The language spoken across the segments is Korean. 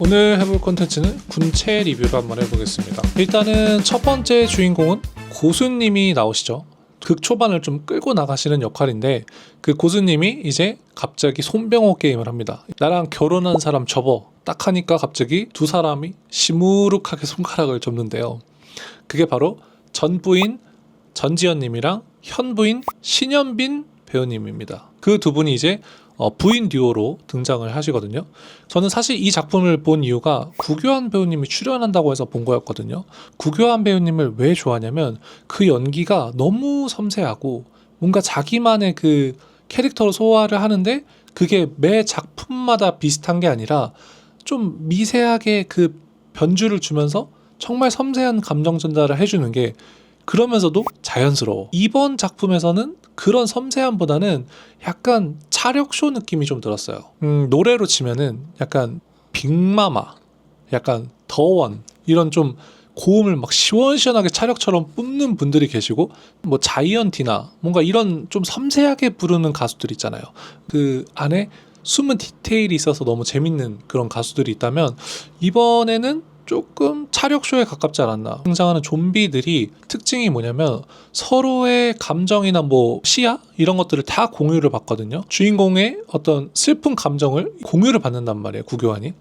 오늘 해볼 콘텐츠는 군체 리뷰를 한번 해보겠습니다. 일단은 첫 번째 주인공은 고수님이 나오시죠. 극 초반을 좀 끌고 나가시는 역할인데, 그 고수님이 이제 갑자기 손병호 게임을 합니다. 나랑 결혼한 사람 접어 딱 하니까 갑자기 두 사람이 시무룩하게 손가락을 접는데요. 그게 바로 전 부인 전지현님이랑 현 부인 신현빈 배우님입니다. 그 두 분이 이제 부인 듀오로 등장을 하시거든요. 저는 사실 이 작품을 본 이유가 구교환 배우님이 출연한다고 해서 본 거였거든요. 구교환 배우님을 왜 좋아하냐면 그 연기가 너무 섬세하고 뭔가 자기만의 그 캐릭터로 소화를 하는데, 그게 매 작품마다 비슷한 게 아니라 좀 미세하게 그 변주를 주면서 정말 섬세한 감정 전달을 해주는 게, 그러면서도 자연스러워. 이번 작품에서는 그런 섬세함보다는 약간 차력쇼 느낌이 좀 들었어요. 노래로 치면은 약간 빅마마, 약간 더원, 이런 좀 고음을 막 시원시원하게 차력처럼 뿜는 분들이 계시고, 뭐 자이언티나 뭔가 이런 좀 섬세하게 부르는 가수들 있잖아요. 그 안에 숨은 디테일이 있어서 너무 재밌는 그런 가수들이 있다면, 이번에는 조금 차력쇼에 가깝지 않았나. 등장하는 좀비들이 특징이 뭐냐면 서로의 감정이나 뭐 시야 이런 것들을 다 공유를 받거든요. 주인공의 어떤 슬픈 감정을 공유를 받는단 말이에요, 구교환이.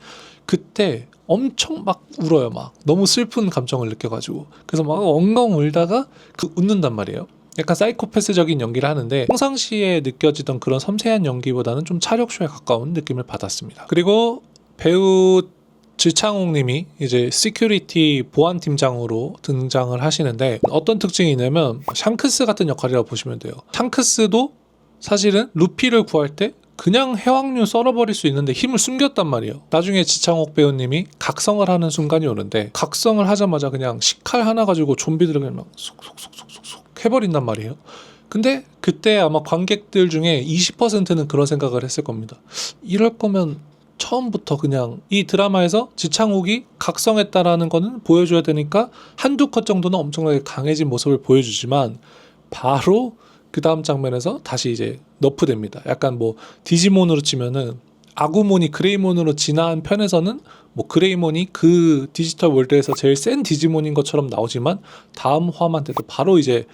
그때 엄청 막 울어요. 막 너무 슬픈 감정을 느껴가지고. 그래서 막 엉엉 울다가 웃는단 말이에요. 약간 사이코패스적인 연기를 하는데, 평상시에 느껴지던 그런 섬세한 연기보다는 좀 차력쇼에 가까운 느낌을 받았습니다. 그리고 배우 지창욱 님이 이제 시큐리티 보안팀장으로 등장을 하시는데, 어떤 특징이 있냐면 샹크스 같은 역할이라고 보시면 돼요. 샹크스도 사실은 루피를 구할 때 그냥 해왕류 썰어버릴 수 있는데 힘을 숨겼단 말이에요. 나중에 지창욱 배우님이 각성을 하는 순간이 오는데, 각성을 하자마자 그냥 식칼 하나 가지고 좀비들을 그냥 막 쏙쏙쏙쏙쏙 해버린단 말이에요. 근데 그때 아마 관객들 중에 20%는 그런 생각을 했을 겁니다. 이럴 거면 처음부터 그냥 이 드라마에서 지창욱이 각성했다라는 거는 보여줘야 되니까 한두 컷 정도는 엄청나게 강해진 모습을 보여주지만, 바로 그 다음 장면에서 다시 이제 너프됩니다. 약간 뭐 디지몬으로 치면은 아구몬이 그레이몬으로 진화한 편에서는 뭐 그레이몬이 그 디지털 월드에서 제일 센 디지몬인 것처럼 나오지만, 다음 화만 돼도 바로 이제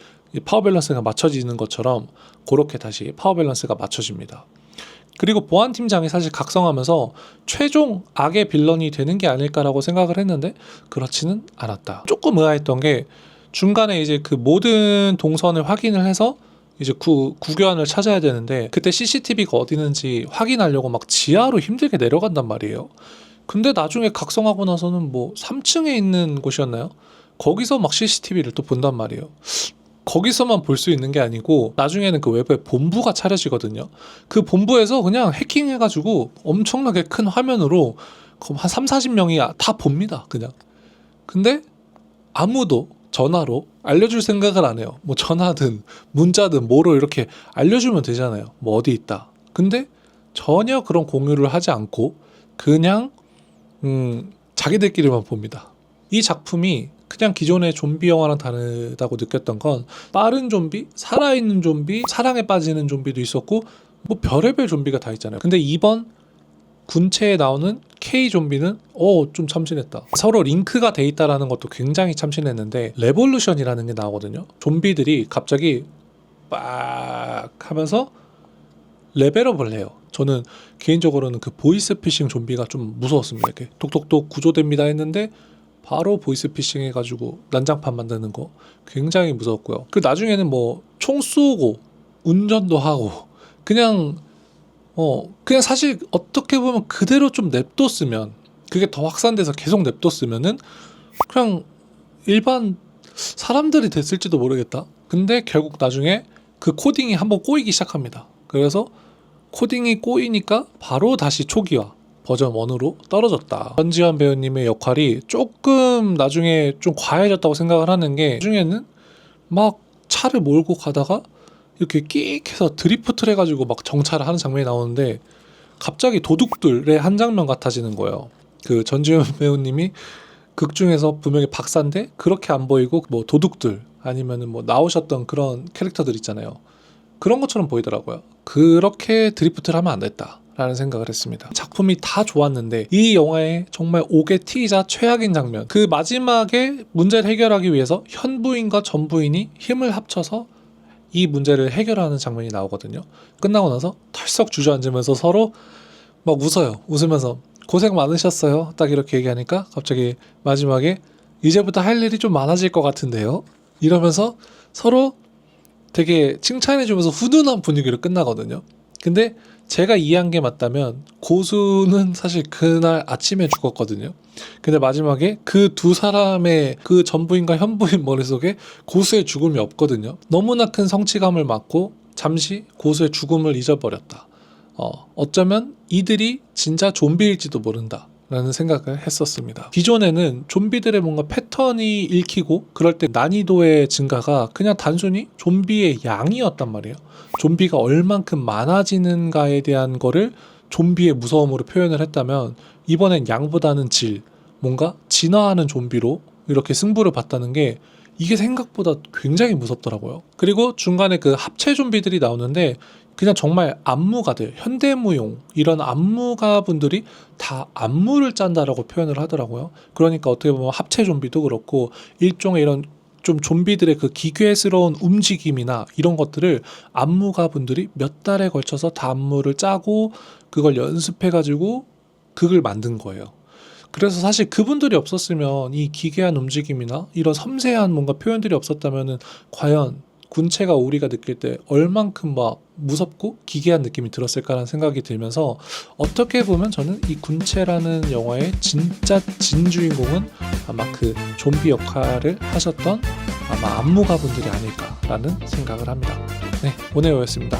파워 밸런스가 맞춰지는 것처럼 그렇게 다시 파워 밸런스가 맞춰집니다. 그리고 보안팀장이 사실 각성하면서 최종 악의 빌런이 되는 게 아닐까라고 생각을 했는데, 그렇지는 않았다. 조금 의아했던 게, 중간에 이제 그 모든 동선을 확인을 해서 이제 구교환을 찾아야 되는데, 그때 CCTV가 어디 있는지 확인하려고 막 지하로 힘들게 내려간단 말이에요. 근데 나중에 각성하고 나서는 뭐 3층에 있는 곳이었나요? 거기서 막 CCTV를 또 본단 말이에요. 거기서만 볼 수 있는 게 아니고 나중에는 그 외부에 본부가 차려지거든요. 그 본부에서 그냥 해킹해가지고 엄청나게 큰 화면으로 한 3, 40명이 다 봅니다, 그냥. 근데 아무도 전화로 알려줄 생각을 안 해요. 뭐 전화든 문자든 뭐로 이렇게 알려주면 되잖아요. 뭐 어디 있다. 근데 전혀 그런 공유를 하지 않고 그냥 자기들끼리만 봅니다. 이 작품이 그냥 기존의 좀비 영화랑 다르다고 느꼈던 건, 빠른 좀비, 살아있는 좀비, 사랑에 빠지는 좀비도 있었고 뭐 별의별 좀비가 다 있잖아요. 근데 이번 군체에 나오는 K 좀비는 좀 참신했다. 서로 링크가 돼 있다라는 것도 굉장히 참신했는데, 레볼루션이라는 게 나오거든요. 좀비들이 갑자기 빡 하면서 레벨업을 해요. 저는 개인적으로는 그 보이스피싱 좀비가 좀 무서웠습니다. 이렇게 톡톡톡 구조됩니다 했는데 바로 보이스피싱 해가지고 난장판 만드는 거 굉장히 무서웠고요. 그 나중에는 뭐 총 쏘고 운전도 하고 그냥 사실 어떻게 보면 그대로 좀 냅뒀으면, 그게 더 확산돼서 계속 냅뒀으면은 그냥 일반 사람들이 됐을지도 모르겠다. 근데 결국 나중에 그 코딩이 한번 꼬이기 시작합니다. 그래서 코딩이 꼬이니까 바로 다시 초기화 버전 1으로 떨어졌다. 전지현 배우님의 역할이 조금 나중에 좀 과해졌다고 생각을 하는 게, 나중에는 막 차를 몰고 가다가 이렇게 끽 해서 드리프트를 해가지고 막 정차를 하는 장면이 나오는데, 갑자기 도둑들의 한 장면 같아지는 거예요. 그 전지현 배우님이 극 중에서 분명히 박사인데 그렇게 안 보이고 뭐 도둑들 아니면은 뭐 나오셨던 그런 캐릭터들 있잖아요. 그런 것처럼 보이더라고요. 그렇게 드리프트를 하면 안 됐다. 라는 생각을 했습니다. 작품이 다 좋았는데 이 영화의 정말 오게티이자 최악인 장면, 그 마지막에 문제를 해결하기 위해서 현부인과 전부인이 힘을 합쳐서 이 문제를 해결하는 장면이 나오거든요. 끝나고 나서 털썩 주저앉으면서 서로 막 웃어요. 웃으면서 고생 많으셨어요. 딱 이렇게 얘기하니까 갑자기 마지막에 이제부터 할 일이 좀 많아질 것 같은데요. 이러면서 서로 되게 칭찬해주면서 훈훈한 분위기로 끝나거든요. 근데 제가 이해한 게 맞다면 고수는 사실 그날 아침에 죽었거든요. 근데 마지막에 그 두 사람의 그 전부인과 현부인 머릿속에 고수의 죽음이 없거든요. 너무나 큰 성취감을 받고 잠시 고수의 죽음을 잊어버렸다. 어쩌면 이들이 진짜 좀비일지도 모른다 라는 생각을 했었습니다. 기존에는 좀비들의 뭔가 패턴이 읽히고 그럴 때 난이도의 증가가 그냥 단순히 좀비의 양이었단 말이에요. 좀비가 얼만큼 많아지는가에 대한 거를 좀비의 무서움으로 표현을 했다면 이번엔 양보다는 질, 뭔가 진화하는 좀비로 이렇게 승부를 봤다는 게 이게 생각보다 굉장히 무섭더라고요. 그리고 중간에 그 합체 좀비들이 나오는데 그냥 정말 안무가들, 현대무용 이런 안무가 분들이 다 안무를 짠다라고 표현을 하더라고요. 그러니까 어떻게 보면 합체 좀비도 그렇고 일종의 이런 좀 좀비들의 그 기괴스러운 움직임이나 이런 것들을 안무가 분들이 몇 달에 걸쳐서 다 안무를 짜고 그걸 연습해가지고 그걸 만든 거예요. 그래서 사실 그분들이 없었으면 이 기괴한 움직임이나 이런 섬세한 뭔가 표현들이 없었다면은 과연 군체가 우리가 느낄 때 얼만큼 막 무섭고 기괴한 느낌이 들었을까라는 생각이 들면서 어떻게 보면 저는 이 군체라는 영화의 진짜 진주인공은 아마 그 좀비 역할을 하셨던 아마 안무가 분들이 아닐까라는 생각을 합니다. 네, 오네오였습니다.